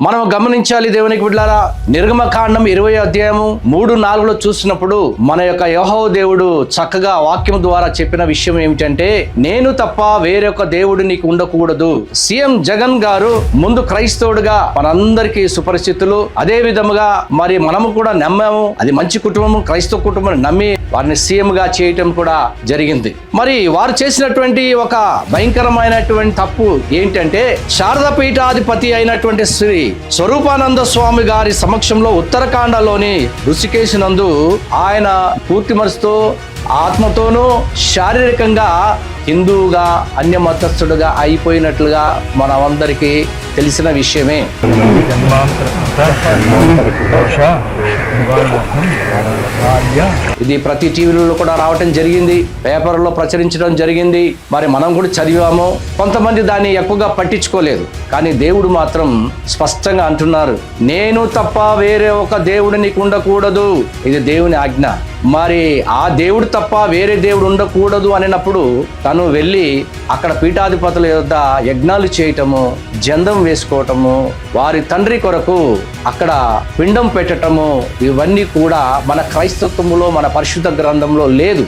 మనం గమనించాలి దేవునికి బిడ్డలారా. నిర్గమకాండం 20వ అధ్యాయము 3-4 చూసినప్పుడు మన యొక్క యెహోవా దేవుడు చక్కగా వాక్యం ద్వారా చెప్పిన విషయం ఏమిటంటే, నేను తప్ప వేరొక దేవుడు నీకు ఉండకూడదు. సీఎం జగన్ గారు ముందు క్రైస్తవుడుగా మనందరికీ సుపరిచితులు. అదే విధముగా మరి మనము కూడా నమ్మాము. అది మంచి కుటుంబం, క్రైస్తవ కుటుంబం నమ్మి వారిని సీఎం గా చేయటం కూడా జరిగింది. మరి వారు చేసినటువంటి ఒక భయంకరమైనటువంటి తప్పు ఏంటంటే, శారదా పీఠాధిపతి అయినటువంటి శ్రీ స్వరూపానంద స్వామి గారి సమక్షంలో ఉత్తరాఖండలోని ఋషికేశ్ నందు ఆయన పూర్తి మనసుతో, ఆత్మతోనూ, శారీరకంగా హిందువుగా, అన్య మతస్థుడుగా అయిపోయినట్లుగా మనమందరికీ తెలిసిన విషయమే. ఇది ప్రతి టీవీలలో కూడా రావటం జరిగింది, పేపర్లో ప్రచురించడం జరిగింది. మరి మనం కూడా చదివాము. కొంతమంది దాన్ని ఎక్కువగా పట్టించుకోలేదు. కానీ దేవుడు మాత్రం స్పష్టంగా అంటున్నారు, నేను తప్ప వేరే ఒక దేవుడు నీకు ఉండకూడదు. ఇది దేవుని ఆజ్ఞ. మరి ఆ దేవుడు తప్ప వేరే దేవుడు ఉండకూడదు అనినప్పుడు తను వెళ్ళి అక్కడ పీఠాధిపతుల యొద్ద యజ్ఞాలు చేయటము, జందం వేసుకోవటము, వారి తండ్రి కొరకు అక్కడ పిండం పెట్టటము, ఇవన్నీ కూడా మన క్రైస్తత్వములో, మన పరిశుద్ధ గ్రంథంలో లేదు.